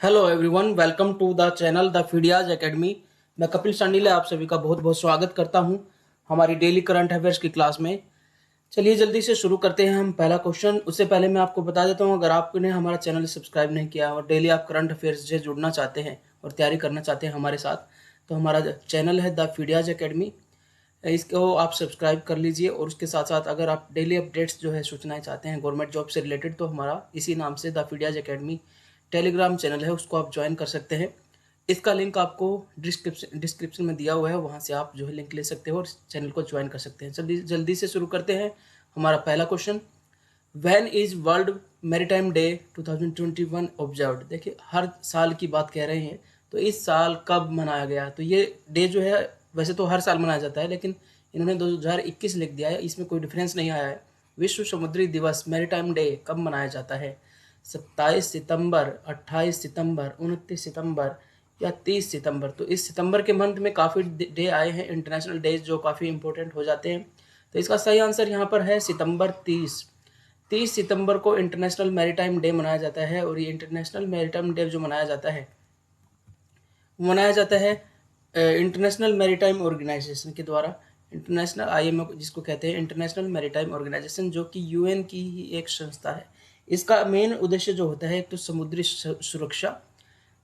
Hello everyone, welcome to the channel the Phidias academy. मैं कपिल सांडीले आप सभी का बहुत बहुत स्वागत करता हूं हमारी डेली करंट अफेयर्स की क्लास में। चलिए जल्दी से शुरू करते हैं हम पहला क्वेश्चन। उससे पहले मैं आपको बता देता हूं, अगर आपने हमारा चैनल सब्सक्राइब नहीं किया और डेली आप करंट अफेयर्स से जुड़ना चाहते हैं और तैयारी करना चाहते हैं हमारे साथ, तो हमारा चैनल है द फीडियाज एकेडमी, इसको आप सब्सक्राइब कर लीजिए। और उसके साथ साथ अगर आप डेली अपडेट्स जो है सूचनाएं चाहते हैं गवर्नमेंट जॉब से रिलेटेड, तो हमारा इसी नाम से the Phidias academy Telegram channel है, उसको आप ज्वाइन कर सकते हैं। इसका लिंक आपको डिस्क्रिप्शन में दिया हुआ है, वहाँ से आप जो है लिंक ले सकते हो और चैनल को ज्वाइन कर सकते हैं। जल्दी जल्दी से शुरू करते हैं हमारा पहला question. When is world maritime day 2021 observed? देखिए, हर साल की बात कह रहे हैं, तो इस साल कब मनाया गया? तो ये डे जो है वैसे तो हर साल मनाया जाता है, लेकिन इन्होंने 2021 लिख दिया है, इसमें कोई डिफरेंस नहीं आया है। विश्व समुद्री दिवस मैरीटाइम डे कब मनाया जाता है? 27 सितंबर, 28 सितंबर, 29 सितंबर या 30 सितंबर? तो इस सितंबर के मंथ में काफ़ी डे आए हैं, इंटरनेशनल डेज जो काफ़ी इंपॉर्टेंट हो जाते हैं। तो इसका सही आंसर यहाँ पर है सितंबर 30 सितंबर को इंटरनेशनल मैरीटाइम डे मनाया जाता है। और ये इंटरनेशनल मैरीटाइम डे जो मनाया जाता है वो मनाया जाता है इंटरनेशनल मैरीटाइम ऑर्गेनाइजेशन के द्वारा। इंटरनेशनल IMO जिसको कहते हैं इंटरनेशनल मैरीटाइम ऑर्गेनाइजेशन, जो कि UN की ही एक संस्था है। इसका मेन उद्देश्य जो होता है, एक तो समुद्री सुरक्षा।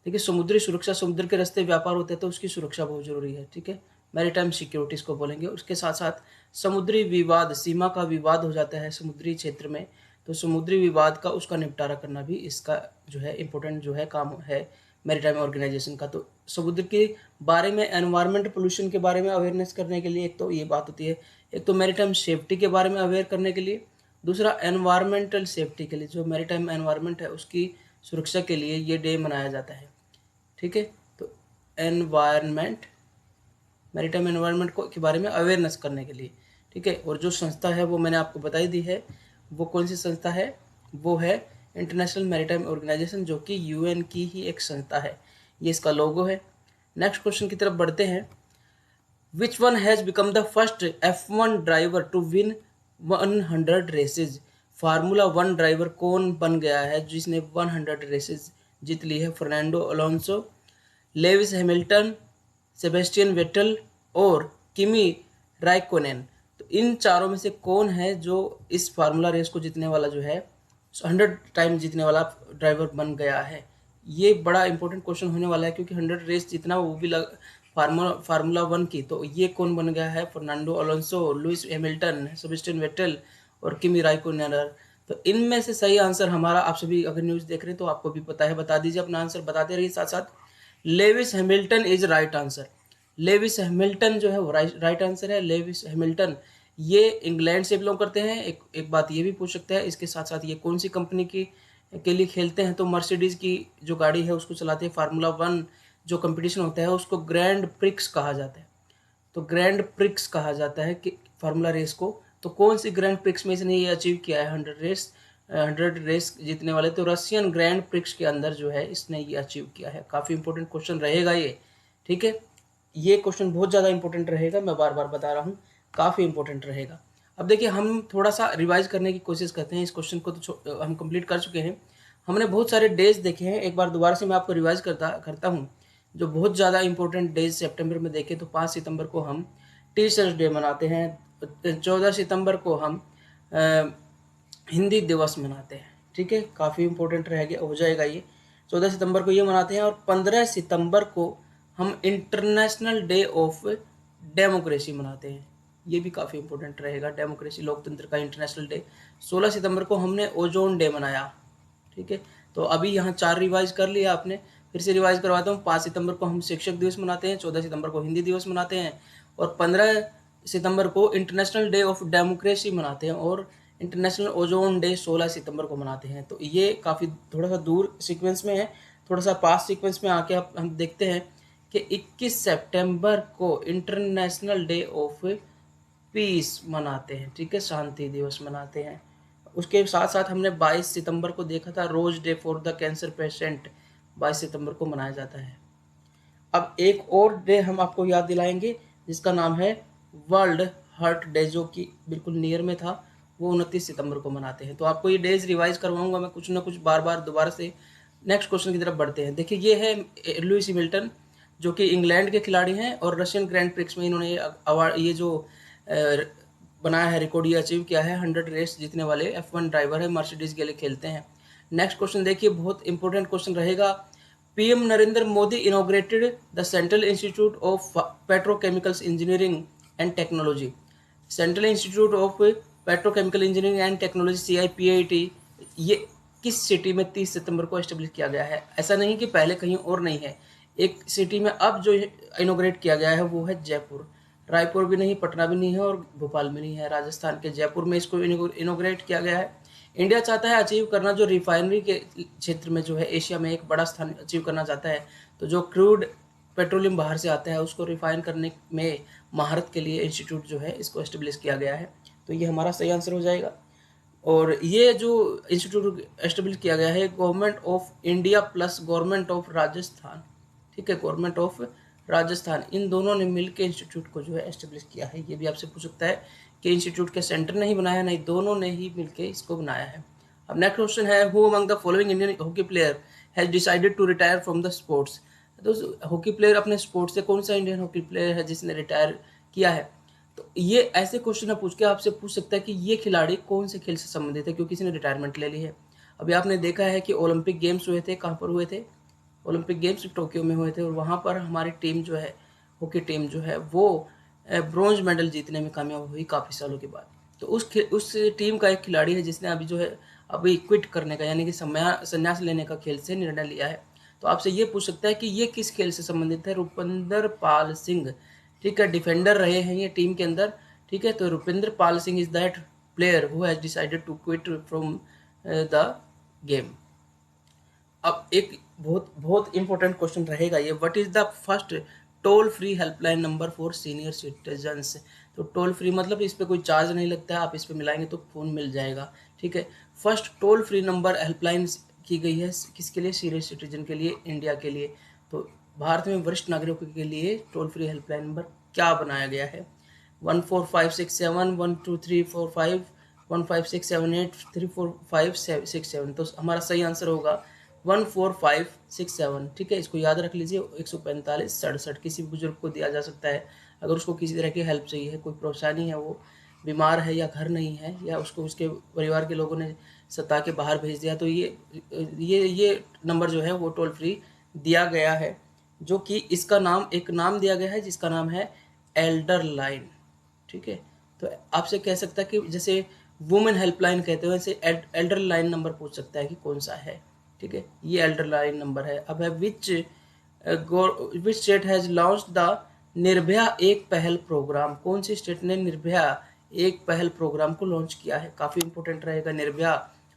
देखिए, समुद्री सुरक्षा, समुद्र के रास्ते व्यापार होते हैं तो उसकी सुरक्षा बहुत जरूरी है, ठीक है। मैरीटाइम सिक्योरिटीज को बोलेंगे। उसके साथ साथ समुद्री विवाद, सीमा का विवाद हो जाता है समुद्री क्षेत्र में, तो समुद्री विवाद का उसका निपटारा करना भी इसका जो है इम्पोर्टेंट जो है काम है मैरीटाइम ऑर्गेनाइजेशन का। तो समुद्र के बारे में, एनवायरमेंट पोल्यूशन के बारे में अवेयरनेस करने के लिए एक तो ये बात होती है, एक तो मैरीटाइम सेफ्टी के बारे में अवेयर करने के लिए, दूसरा एनवायरमेंटल सेफ्टी के लिए, जो मैरीटाइम एनवायरमेंट है उसकी सुरक्षा के लिए ये डे मनाया जाता है, ठीक है। तो एनवायरमेंट, मैरीटाइम एनवायरमेंट को के बारे में अवेयरनेस करने के लिए, ठीक है। और जो संस्था है वो मैंने आपको बताई दी है, वो कौन सी संस्था है? वो है इंटरनेशनल मैरीटाइम ऑर्गेनाइजेशन, जो कि UN की ही एक संस्था है। ये इसका लोगो है। नेक्स्ट क्वेश्चन की तरफ बढ़ते हैं। Which one has become the first F1 driver to win 100 races? Formula 1 driver कौन बन गया है जिसने 100 रेसेज जीत ली है? Fernando Alonso, Lewis Hamilton, Sebastian Vettel और किमी राइकोनेन। तो इन चारों में से कौन है जो इस फार्मूला रेस को जीतने वाला जो है 100 टाइम जीतने वाला ड्राइवर बन गया है? ये बड़ा इंपॉर्टेंट क्वेश्चन होने वाला है, क्योंकि 100 रेस जीतना, वो भी फार्मूला 1 की। तो ये कौन बन गया है? Fernando Alonso, Lewis Hamilton, Sebastian Vettel और किमी राइकोनेन। तो इनमें से सही आंसर हमारा, आप सभी अगर न्यूज़ देख रहे हैं तो आपको भी पता है, बता दीजिए अपना आंसर, बताते रहिए साथ साथ। Lewis Hamilton is right answer. Lewis Hamilton जो है वो राइट आंसर है। लेविस हैमिल्टन ये इंग्लैंड से बिलोंग करते हैं। एक बात ये भी पूछ सकते हैं इसके साथ साथ, ये कौन सी कंपनी की के लिए खेलते हैं? तो मर्सिडीज की जो गाड़ी है उसको चलाते हैं। फार्मूला 1 जो कंपटीशन होता है उसको ग्रैंड प्रिक्स कहा जाता है। तो ग्रैंड प्रिक्स कहा जाता है कि फार्मूला रेस को। तो कौन सी ग्रैंड प्रिक्स में इसने ये अचीव किया है 100 रेस जीतने वाले? तो रशियन ग्रैंड प्रिक्स के अंदर जो है इसने ये अचीव किया है। काफ़ी इंपॉर्टेंट क्वेश्चन रहेगा ये, ठीक है। ये क्वेश्चन बहुत ज़्यादा इंपॉर्टेंट रहेगा, मैं बार बार बता रहा हूँ, काफ़ी इंपॉर्टेंट रहेगा। अब देखिए, हम थोड़ा सा रिवाइज करने की कोशिश करते हैं। इस क्वेश्चन को तो हम कंप्लीट कर चुके हैं। हमने बहुत सारे डेज देखे हैं, एक बार दोबारा से मैं आपको रिवाइज करता हूँ। जो बहुत ज़्यादा इंपॉर्टेंट डेज सितंबर में देखें तो 5 सितंबर को हम टीचर्स डे मनाते हैं। 14 सितंबर को हम हिंदी दिवस मनाते हैं, ठीक है। काफ़ी इंपॉर्टेंट रहेगा, हो जाएगा ये। 14 सितंबर को ये मनाते हैं। और 15 सितंबर को हम इंटरनेशनल डे ऑफ डेमोक्रेसी मनाते हैं। ये भी काफ़ी इंपॉर्टेंट रहेगा, डेमोक्रेसी, लोकतंत्र का इंटरनेशनल डे। 16 सितंबर को हमने ओजोन डे मनाया, ठीक है। तो अभी यहाँ 4 रिवाइज कर लिया आपने, फिर से रिवाइज करवाता हूँ। 5 सितंबर को हम शिक्षक दिवस मनाते हैं, 14 सितंबर को हिंदी दिवस मनाते हैं, और 15 सितंबर को इंटरनेशनल डे ऑफ डेमोक्रेसी मनाते हैं, और इंटरनेशनल ओजोन डे 16 सितंबर को मनाते हैं। तो ये काफ़ी थोड़ा सा दूर सीक्वेंस में है, थोड़ा सा पास सीक्वेंस में आके हम देखते हैं कि 21 सितंबर को इंटरनेशनल डे ऑफ पीस मनाते हैं, ठीक है, शांति दिवस मनाते हैं। उसके साथ साथ हमने 22 सितंबर को देखा था rose day for the cancer patient, 22 सितंबर को मनाया जाता है। अब एक और डे हम आपको याद दिलाएंगे जिसका नाम है वर्ल्ड हार्ट डे, जो कि बिल्कुल नियर में था, वो 29 सितंबर को मनाते हैं। तो आपको ये डेज रिवाइज करवाऊंगा मैं कुछ ना कुछ बार बार दोबारा से नेक्स्ट क्वेश्चन की तरफ बढ़ते हैं। देखिए ये है लुइस हैमिल्टन, जो कि इंग्लैंड के खिलाड़ी हैं और रशियन ग्रैंड प्रिक्स में इन्होंने अवार्ड, ये जो बनाया है रिकॉर्ड, ये अचीव किया है। 100 रेस जीतने वाले F1 ड्राइवर है, मर्सिडीज के लिए खेलते हैं। नेक्स्ट क्वेश्चन देखिए, बहुत इंपॉर्टेंट क्वेश्चन रहेगा। PM Narendra Modi inaugurated the central institute of petrochemicals engineering and technology. Central institute of petrochemical engineering and technology CIPIT, ये किस सिटी में 30 सितंबर को एस्टेब्लिश किया गया है? ऐसा नहीं कि पहले कहीं और नहीं है, एक सिटी में अब जो इनोग्रेट किया गया है वो है जयपुर। रायपुर भी नहीं, पटना भी नहीं है और भोपाल में नहीं है, राजस्थान के जयपुर में इसको इनोग्रेट किया गया है। इंडिया चाहता है अचीव करना जो रिफाइनरी के क्षेत्र में जो है एशिया में एक बड़ा स्थान अचीव करना चाहता है। तो जो क्रूड पेट्रोलियम बाहर से आता है उसको रिफाइन करने में महारत के लिए इंस्टीट्यूट जो है इसको एस्टेब्लिश किया गया है। तो ये हमारा सही आंसर हो जाएगा। और ये जो इंस्टीट्यूट एस्टेब्लिश किया गया है government of India plus government of Rajasthan, ठीक है, गवर्नमेंट ऑफ राजस्थान, इन दोनों ने मिलकर इंस्टीट्यूट को जो है एस्टेब्लिश किया है। ये भी आपसे पूछ सकता है कि इंस्टीट्यूट के सेंटर ने ही बनाया, नहीं, दोनों ने ही मिलकर इसको बनाया है। अब नेक्स्ट क्वेश्चन है, who among the following Indian hockey player has decided to retire from the sports. तो हॉकी प्लेयर अपने स्पोर्ट्स से कौन सा इंडियन हॉकी प्लेयर है जिसने रिटायर किया है? तो ये ऐसे क्वेश्चन पूछ के आपसे पूछ सकता है कि ये खिलाड़ी कौन से खेल से संबंधित है, क्योंकि किसी ने रिटायरमेंट ले ली है। अभी आपने देखा है कि ओलंपिक गेम्स हुए थे, कहाँ पर हुए थे? ओलंपिक गेम्स टोक्यो में हुए थे और वहाँ पर हमारी टीम जो है, हॉकी टीम जो है, वो ब्रॉन्ज मेडल जीतने में कामयाब हुई काफ़ी सालों के बाद। तो उस टीम का एक खिलाड़ी है जिसने अभी जो है अभी क्विट करने का, यानी कि संन्यास लेने का खेल से निर्णय लिया है। तो आपसे ये पूछ सकता है कि ये किस खेल से संबंधित है? रुपिंदर पाल सिंह, ठीक है, डिफेंडर रहे हैं ये टीम के अंदर, ठीक है। तो Rupinder Pal Singh is that player who has decided to quit from the game. अब एक बहुत बहुत इंपॉर्टेंट क्वेश्चन रहेगा ये, what is the first toll free helpline number for senior citizens. तो टोल फ्री मतलब इस पर कोई चार्ज नहीं लगता है, आप इस पर मिलाएंगे तो फ़ोन मिल जाएगा, ठीक है। First toll free number helpline की गई है किसके लिए? सीनियर सिटीजन के लिए, इंडिया के लिए। तो भारत में वरिष्ठ नागरिकों के लिए टोल फ्री हेल्पलाइन नंबर क्या बनाया गया है? 14567 12345 15678 34567। तो हमारा सही आंसर होगा 14567, ठीक है। इसको याद रख लीजिए, 14567 किसी भी बुजुर्ग को दिया जा सकता है अगर उसको किसी तरह की हेल्प चाहिए है, कोई परेशानी है, वो बीमार है या घर नहीं है या उसको उसके परिवार के लोगों ने सता के बाहर भेज दिया, तो ये नंबर जो है वो टोल फ्री दिया गया है, जो कि इसका नाम, एक नाम दिया गया है जिसका नाम है एल्डर लाइन, ठीक है। तो आपसे कह सकता है कि जैसे वुमेन हेल्पलाइन कहते हैं वैसे एल्डर लाइन नंबर पूछ सकता है कि कौन सा है, ठीक है। ये एल्डर लाइन नंबर है। अब है which state has launch the Nirbhaya एक पहल प्रोग्राम। कौन सी स्टेट ने निर्भया एक पहल प्रोग्राम को लॉन्च किया है? काफ़ी इंपॉर्टेंट रहेगा निर्भया।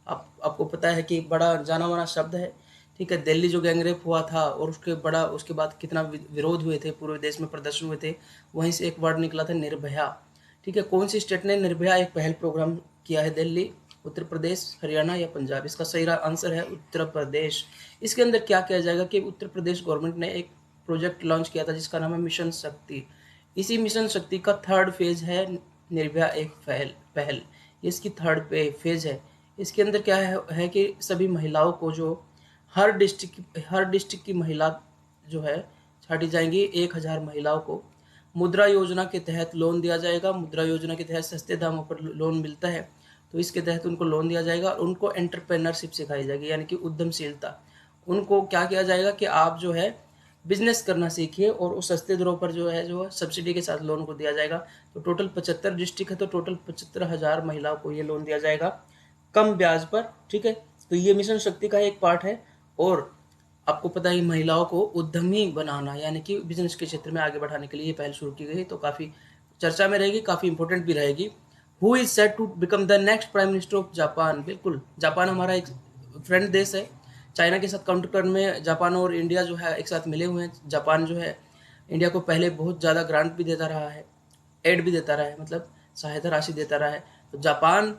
आपको पता है कि बड़ा जाना माना शब्द है, ठीक है। दिल्ली जो गैंगरेप हुआ था और उसके बाद कितना विरोध हुए थे, पूरे देश में प्रदर्शन हुए थे, वहीं से एक वर्ड निकला था निर्भया, ठीक है। कौन सी स्टेट ने निर्भया एक पहल प्रोग्राम किया है? दिल्ली, उत्तर प्रदेश, हरियाणा या पंजाब? इसका सही आंसर है उत्तर प्रदेश। इसके अंदर क्या किया जाएगा कि उत्तर प्रदेश गवर्नमेंट ने एक प्रोजेक्ट लॉन्च किया था जिसका नाम है मिशन शक्ति। इसी मिशन शक्ति का थर्ड फेज है निर्भया एक पहल, इसकी थर्ड फेज है। इसके अंदर क्या है कि सभी महिलाओं को, जो हर डिस्ट्रिक्ट की महिला जो है छाटी जाएंगी, 1000 महिलाओं को मुद्रा योजना के तहत लोन दिया जाएगा। मुद्रा योजना के तहत सस्ते दामों पर लोन मिलता है, तो इसके तहत उनको लोन दिया जाएगा और उनको एंटरप्रेन्योरशिप सिखाई जाएगी, यानी कि उद्यमशीलता। उनको क्या किया जाएगा कि आप जो है बिजनेस करना सीखिए और उस सस्ते दरों पर जो है सब्सिडी के साथ लोन को दिया जाएगा। तो टोटल 75 डिस्ट्रिक्ट है, तो टोटल 75,000 महिलाओं को ये लोन दिया जाएगा कम ब्याज पर, ठीक है। तो ये मिशन शक्ति का एक पार्ट है। और आपको पता है महिलाओं को उद्यमी बनाना, यानी कि बिजनेस के क्षेत्र में आगे बढ़ाने के लिए ये पहल शुरू की गई, तो काफ़ी चर्चा में रहेगी, काफ़ी इंपॉर्टेंट भी रहेगी। Who is set to become the next prime minister of Japan. बिल्कुल, जापान हमारा एक फ्रेंड देश है, चाइना के साथ काउंटर करने में जापान और इंडिया जो है एक साथ मिले हुए हैं। जापान जो है इंडिया को पहले बहुत ज़्यादा ग्रांट भी देता रहा है, एड भी देता रहा है, मतलब सहायता राशि देता रहा है। तो जापान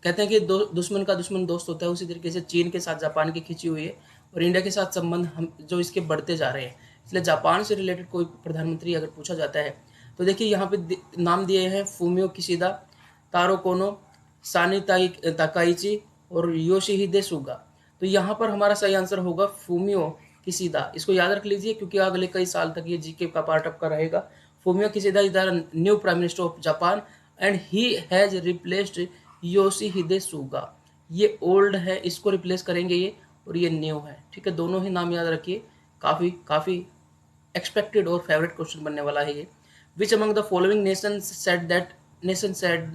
कहते हैं कि दुश्मन का दुश्मन दोस्त होता है, उसी तरीके से चीन के साथ जापान की खिंची हुई है और इंडिया के साथ संबंध हम जो इसके बढ़ते जा रहे हैं। इसलिए जापान से रिलेटेड कोई प्रधानमंत्री अगर पूछा जाता है तो देखिए यहाँ पे नाम दिए हैं फूमियो किशिदा, तारो कोनो, सानी ताकाइची और योशिहिदे सुगा। तो यहाँ पर हमारा सही आंसर होगा फूमियो किशिदा। इसको याद रख लीजिए क्योंकि अगले कई साल तक ये जीके का पार्ट आपका रहेगा। Fumio Kishida is the new prime minister of Japan and he has replaced Yoshihide Suga. ये ओल्ड है, इसको रिप्लेस करेंगे ये, और ये न्यू है। ठीक है, दोनों ही नाम याद रखिए, काफ़ी काफ़ी एक्सपेक्टेड और फेवरेट क्वेश्चन बनने वाला है ये। Which among the following nation said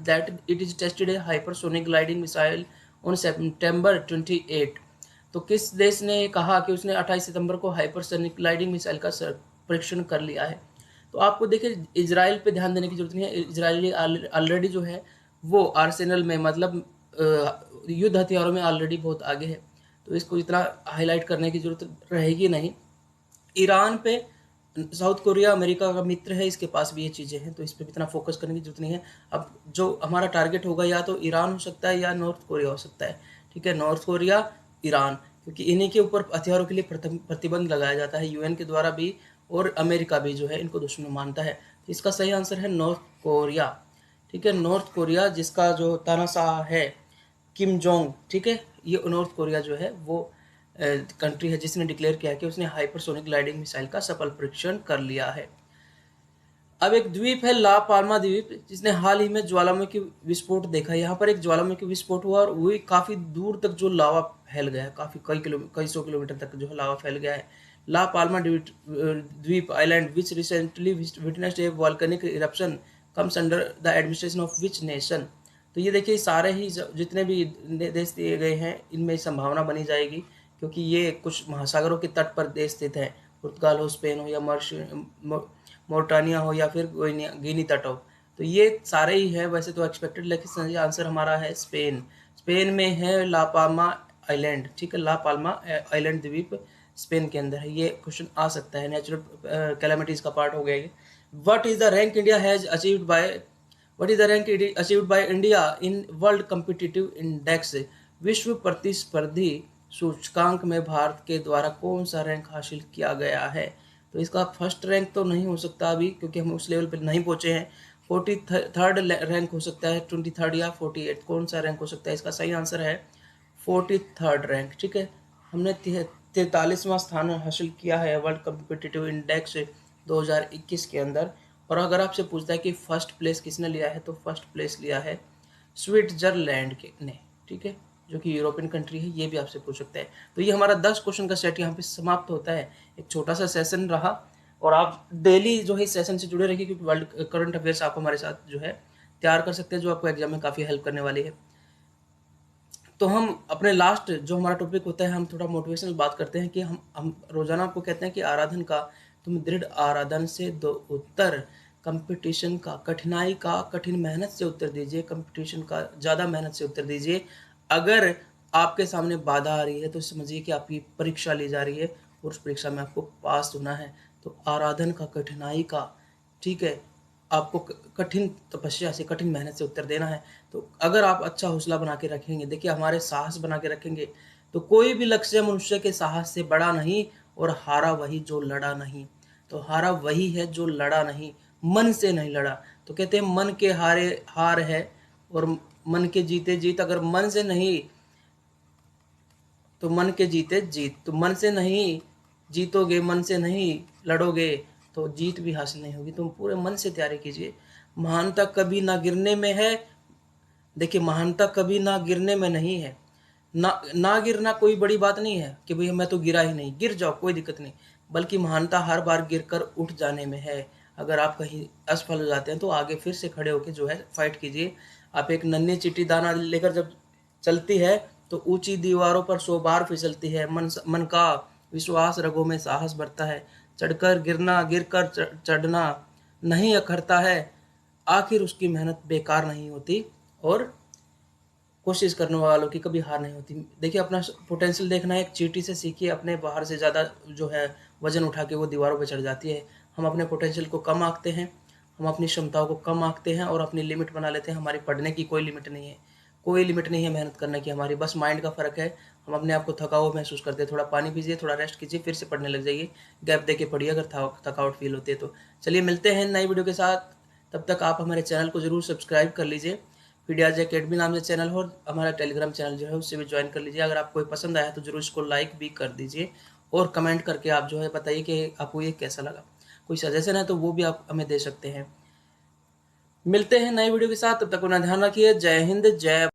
that it is tested A hypersonic gliding missile on सितंबर 28। तो किस देश ने कहा कि उसने 28 सितंबर को हाइपरसोनिक ग्लाइडिंग मिसाइल का परीक्षण कर लिया है? तो आपको देखिए इजराइल पे ध्यान देने की जरूरत नहीं है। इजराइल ऑलरेडी जो है वो आर्सेनल में, मतलब युद्ध हथियारों में ऑलरेडी बहुत आगे है, तो इसको इतना हाईलाइट करने की जरूरत रहेगी नहीं। ईरान पे, साउथ कोरिया अमेरिका का मित्र है, इसके पास भी ये चीज़ें हैं, तो इस पर इतना फोकस करने की जरूरत नहीं है। अब जो हमारा टारगेट होगा या तो ईरान हो सकता है या नॉर्थ कोरिया हो सकता है। ठीक है, नॉर्थ कोरिया, ईरान, क्योंकि इन्हीं के ऊपर हथियारों के लिए प्रतिबंध लगाया जाता है यूएन के द्वारा भी, और अमेरिका भी जो है इनको दुश्मन मानता है। तो इसका सही आंसर है नॉर्थ कोरिया। ठीक है, नॉर्थ कोरिया, जिसका जो तानाशाह है किम जोंग, ठीक है, ये नॉर्थ कोरिया जो है वो कंट्री है जिसने डिक्लेयर किया कि उसने हाइपरसोनिक ग्लाइडिंग मिसाइल का सफल परीक्षण कर लिया है। अब एक द्वीप है ला पाल्मा द्वीप, जिसने हाल ही में ज्वालामुखी विस्फोट देखा। यहाँ पर एक ज्वालामुखी विस्फोट हुआ और वही काफ़ी दूर तक जो लावा फैल गया है, काफ़ी कई सौ किलोमीटर तक जो लावा फैल गया है। ला पाल्मा द्वीप island which recently witnessed A volcanic eruption comes under the administration of which nation. तो ये देखिए सारे ही जितने भी देश दिए गए हैं इनमें संभावना बनी जाएगी, क्योंकि ये कुछ महासागरों के तट पर देश स्थित है। पुर्तगाल हो, स्पेन हो, या मोर्टानिया हो, या फिर गिनी तट हो, तो ये सारे ही है वैसे तो एक्सपेक्टेड, लेकिन सही आंसर हमारा है स्पेन। स्पेन में है ला पाल्मा आइलैंड। ठीक है, ला पाल्मा आइलैंड द्वीप स्पेन के अंदर है। ये क्वेश्चन आ सकता है, नेचुरल कैलामिटीज का पार्ट हो गया ये। What is the rank India has achieved by What is the rank achieved by India in World Competitive Index? विश्व प्रतिस्पर्धी सूचकांक में भारत के द्वारा कौन सा रैंक हासिल किया गया है? तो इसका फर्स्ट रैंक तो नहीं हो सकता अभी, क्योंकि हम उस लेवल पर नहीं पहुंचे हैं। 43rd रैंक हो सकता है, 23rd या 48, कौन सा रैंक हो सकता है? इसका सही आंसर है 43rd रैंक। ठीक है, हमने 43वां स्थान हासिल किया है वर्ल्ड कम्पिटिटिव इंडेक्स 2021 के अंदर। और अगर आपसे पूछता है कि फर्स्ट प्लेस किसने लिया है, तो फर्स्ट प्लेस लिया है स्विट्जरलैंड के ने। ठीक है, जो कि यूरोपियन कंट्री है, ये भी आपसे पूछ सकता है। तो ये हमारा 10 क्वेश्चन का सेट यहाँ पे समाप्त होता है। एक छोटा सा सेशन रहा, और आप डेली जो है सेशन से जुड़े रहिए, क्योंकि वर्ल्ड करंट अफेयर्स आप हमारे साथ जो है तैयार कर सकते हैं, जो आपको एग्जाम में काफ़ी हेल्प करने वाली है। तो हम अपने लास्ट जो हमारा टॉपिक होता है, हम थोड़ा मोटिवेशनल बात करते हैं कि हम रोजाना आपको कहते हैं कि आराधन का तुम दृढ़ आराधन से दो उत्तर, कंपटीशन का कठिनाई का कठिन मेहनत से उत्तर दीजिए, कंपटीशन का ज़्यादा मेहनत से उत्तर दीजिए। अगर आपके सामने बाधा आ रही है तो समझिए कि आपकी परीक्षा ली जा रही है और उस परीक्षा में आपको पास होना है। तो आराधन का कठिनाई का, ठीक है, आपको कठिन तपस्या से, कठिन मेहनत से उत्तर देना है। तो अगर आप अच्छा हौसला बना के रखेंगे, देखिए हमारे साहस बना के रखेंगे, तो कोई भी लक्ष्य मनुष्य के साहस से बड़ा नहीं, और हारा वही जो लड़ा नहीं। तो हारा वही है जो लड़ा नहीं, मन से नहीं लड़ा। तो कहते हैं मन के हारे हार है और मन के जीते जीत। अगर मन से नहीं तो मन के जीते जीत, तो मन से नहीं जीतोगे, मन से नहीं लड़ोगे, तो जीत भी हासिल नहीं होगी। तुम पूरे मन से तैयारी कीजिए। महानता कभी ना गिरने में है। देखिए महानता कभी ना गिरने में नहीं है। ना गिरना कोई बड़ी बात नहीं है कि भाई मैं तो गिरा ही नहीं, गिर जाओ कोई दिक्कत नहीं, बल्कि महानता हर बार गिरकर उठ जाने में है। अगर आप कहीं असफल हो जाते हैं तो आगे फिर से खड़े होकर जो है फाइट कीजिए। आप एक नन्ही चिट्टी दाना लेकर जब चलती है तो ऊंची दीवारों पर 100 बार फिसलती है। मन का विश्वास रगों में साहस बढ़ता है। चढ़कर गिरना, गिरकर चढ़ना नहीं अखरता है। आखिर उसकी मेहनत बेकार नहीं होती, और कोशिश करने वालों की कभी हार नहीं होती। देखिए अपना पोटेंशियल देखना है, एक चींटी से सीखिए, अपने बाहर से ज़्यादा जो है वजन उठा के वो दीवारों पर चढ़ जाती है। हम अपने पोटेंशियल को कम आंकते हैं, हम अपनी क्षमताओं को कम आंकते हैं और अपनी लिमिट बना लेते हैं। हमारी पढ़ने की कोई लिमिट नहीं है, कोई लिमिट नहीं है मेहनत करने की हमारी, बस माइंड का फ़र्क है। हम अपने आप को थका हुआ महसूस करते हैं, थोड़ा पानी पीजिए, थोड़ा रेस्ट कीजिए, फिर से पढ़ने लग जाइए। गैप दे के पढ़िए अगर थकावट फील होती है तो। चलिए मिलते हैं नई वीडियो के साथ, तब तक आप हमारे चैनल को ज़रूर सब्सक्राइब कर लीजिए। फीडियाज एकेडमी नाम से चैनल है, और हमारा टेलीग्राम चैनल जो है उससे भी ज्वाइन कर लीजिए। अगर आपको कोई पसंद आया तो जरूर इसको लाइक भी कर दीजिए, और कमेंट करके आप जो है बताइए कि आपको ये कैसा लगा। कोई सजेशन है तो वो भी आप हमें दे सकते हैं। मिलते हैं नई वीडियो के साथ, तब तक अपना ध्यान रखिए। जय हिंद, जय